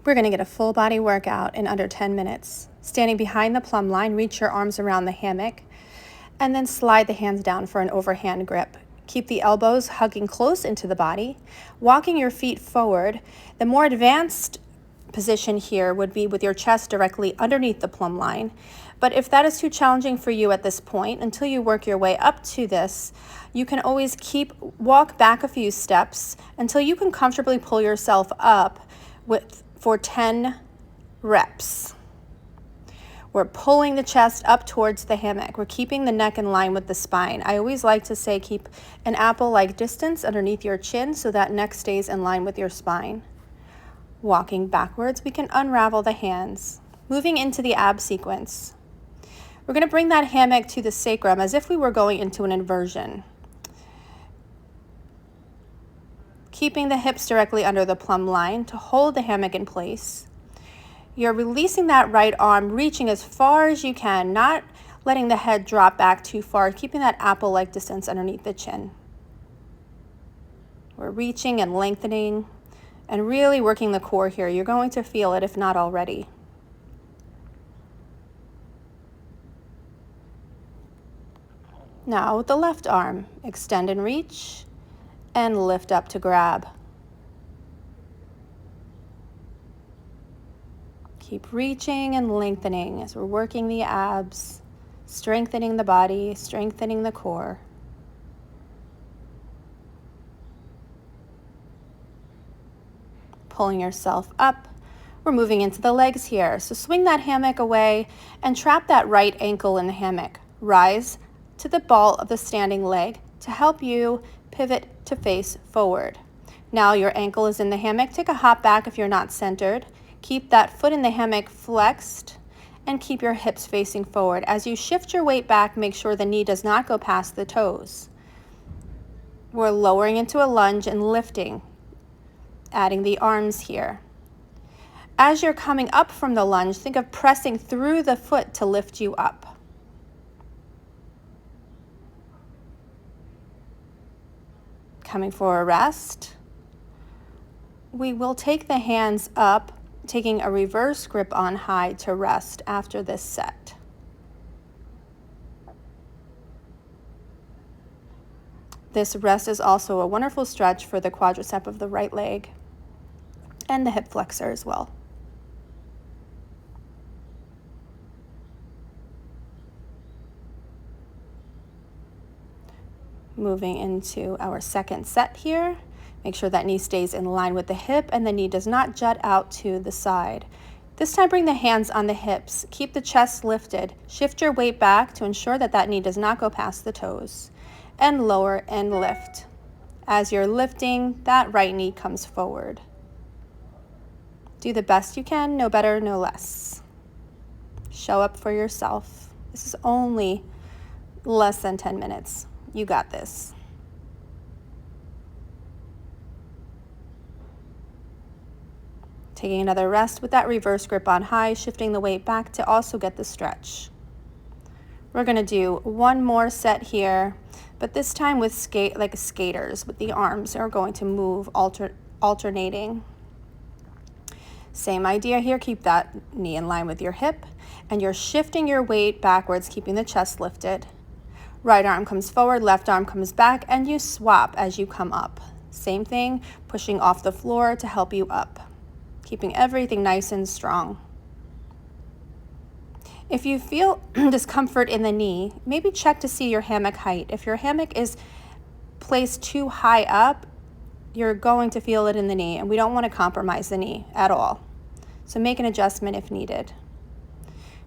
We're going to get a full body workout in under 10 minutes. Standing behind the plumb line, reach your arms around the hammock and then slide the hands down for an overhand grip. Keep the elbows hugging close into the body, walking your feet forward. The more advanced position here would be with your chest directly underneath the plumb line. But if that is too challenging for you at this point, until you work your way up to this, you can always walk back a few steps until you can comfortably pull yourself up for 10 reps. We're pulling the chest up towards the hammock. We're keeping the neck in line with the spine. I always like to say keep an apple-like distance underneath your chin so that neck stays in line with your spine. Walking backwards, we can unravel the hands. Moving into the ab sequence. We're going to bring that hammock to the sacrum as if we were going into an inversion. Keeping the hips directly under the plumb line to hold the hammock in place. You're releasing that right arm, reaching as far as you can, not letting the head drop back too far, keeping that apple-like distance underneath the chin. We're reaching and lengthening and really working the core here. You're going to feel it if not already. Now with the left arm, extend and reach and lift up to grab. Keep reaching and lengthening as we're working the abs, strengthening the body, strengthening the core. Pulling yourself up. We're moving into the legs here. So swing that hammock away and trap that right ankle in the hammock. Rise to the ball of the standing leg to help you pivot to face forward. Now your ankle is in the hammock. Take a hop back if you're not centered. Keep that foot in the hammock flexed and keep your hips facing forward. As you shift your weight back, make sure the knee does not go past the toes. We're lowering into a lunge and lifting, adding the arms here. As you're coming up from the lunge, think of pressing through the foot to lift you up. Coming for a rest. We will take the hands up, taking a reverse grip on high to rest after this set. This rest is also a wonderful stretch for the quadricep of the right leg and the hip flexor as well. Moving into our second set here. Make sure that knee stays in line with the hip and the knee does not jut out to the side. This time bring the hands on the hips. Keep the chest lifted. Shift your weight back to ensure that that knee does not go past the toes. And lower and lift. As you're lifting, that right knee comes forward. Do the best you can, no better, no less. Show up for yourself. This is only less than 10 minutes. You got this. Taking another rest with that reverse grip on high, shifting the weight back to also get the stretch. We're going to do one more set here, but this time with skaters, with the arms are going to move alternating. Same idea here, keep that knee in line with your hip, and you're shifting your weight backwards, keeping the chest lifted. Right arm comes forward, left arm comes back, and you swap as you come up. Same thing, pushing off the floor to help you up, keeping everything nice and strong. If you feel discomfort in the knee, maybe check to see your hammock height. If your hammock is placed too high up, you're going to feel it in the knee, and we don't want to compromise the knee at all. So make an adjustment if needed.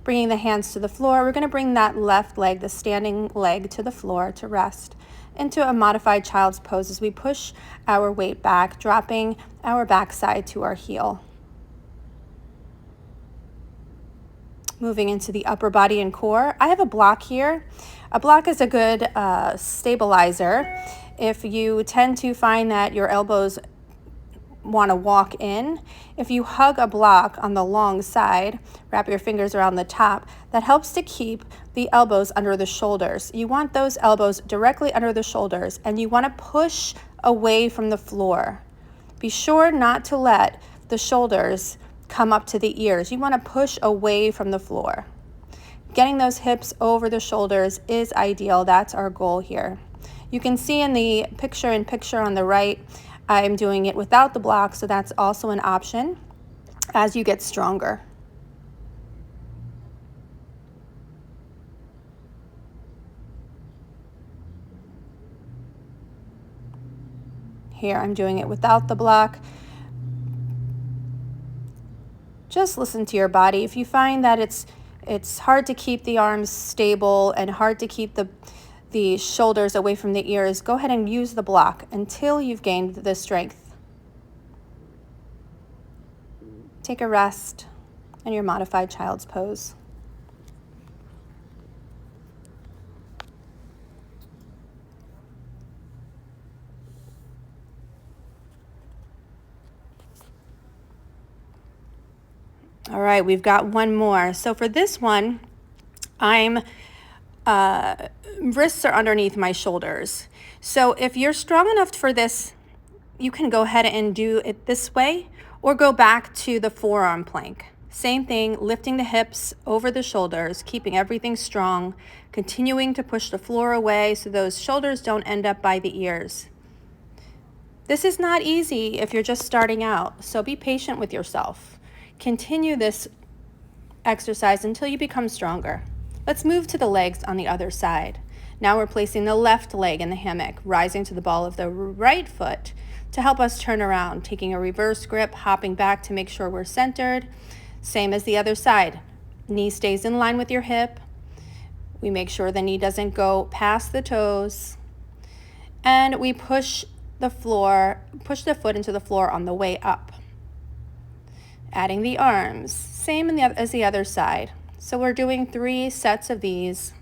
Bringing the hands to the floor, we're going to bring that left leg, the standing leg, to the floor to rest into a modified child's pose as we push our weight back, dropping our backside to our heel. Moving into the upper body and core. I have a block here. A block is a good stabilizer. If you tend to find that your elbows want to walk in, if you hug a block on the long side, wrap your fingers around the top, that helps to keep the elbows under the shoulders. You want those elbows directly under the shoulders, and you want to push away from the floor. Be sure not to let the shoulders come up to the ears. You want to push away from the floor. Getting those hips over the shoulders is ideal. That's our goal here. You can see in the picture on the right, I'm doing it without the block, so that's also an option as you get stronger. Here I'm doing it without the block. Just listen to your body. If you find that it's hard to keep the arms stable and hard to keep the shoulders away from the ears, go ahead and use the block until you've gained the strength. Take a rest in your modified child's pose. All right, we've got one more. So for this one, wrists are underneath my shoulders. So if you're strong enough for this, you can go ahead and do it this way or go back to the forearm plank. Same thing, lifting the hips over the shoulders, keeping everything strong, continuing to push the floor away so those shoulders don't end up by the ears. This is not easy if you're just starting out, so be patient with yourself. Continue this exercise until you become stronger. Let's move to the legs on the other side. Now we're placing the left leg in the hammock, rising to the ball of the right foot to help us turn around, taking a reverse grip, hopping back to make sure we're centered. Same as the other side. Knee stays in line with your hip. We make sure the knee doesn't go past the toes. And we push the foot into the floor on the way up. Adding the arms, same as the other side. So we're doing 3 sets of these.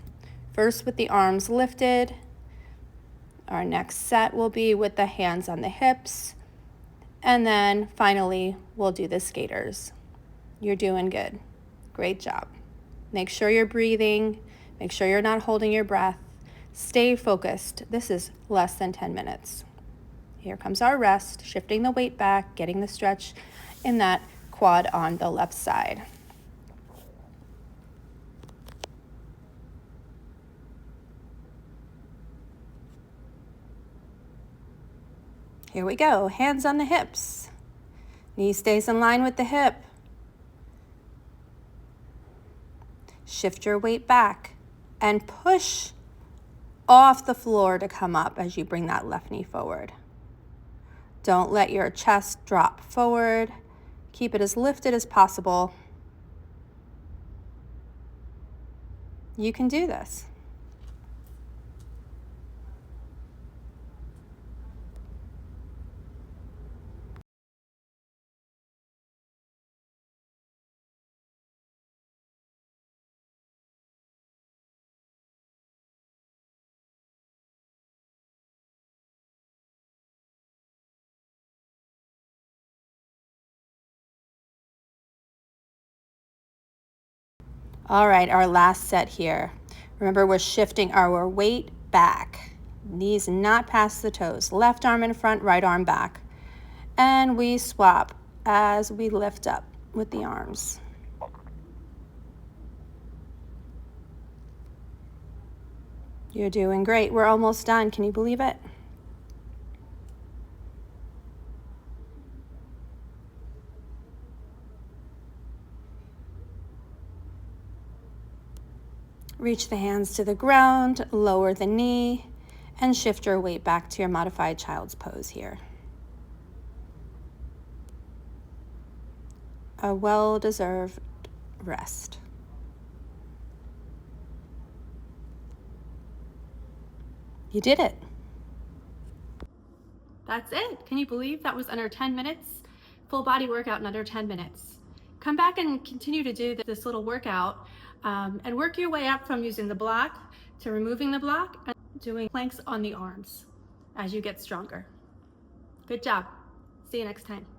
First with the arms lifted. Our next set will be with the hands on the hips. And then finally, we'll do the skaters. You're doing good. Great job. Make sure you're breathing. Make sure you're not holding your breath. Stay focused. This is less than 10 minutes. Here comes our rest, shifting the weight back, getting the stretch in that quad on the left side. Here we go, hands on the hips. Knee stays in line with the hip. Shift your weight back and push off the floor to come up as you bring that left knee forward. Don't let your chest drop forward. Keep it as lifted as possible. You can do this. All right, our last set here. Remember, we're shifting our weight back. Knees not past the toes. Left arm in front, right arm back. And we swap as we lift up with the arms. You're doing great. We're almost done. Can you believe it? Reach the hands to the ground, lower the knee, and shift your weight back to your modified child's pose here. A well-deserved rest. You did it. That's it. Can you believe that was under 10 minutes? Full body workout in under 10 minutes. Come back and continue to do this little workout and work your way up from using the block to removing the block and doing planks on the arms as you get stronger. Good job. See you next time.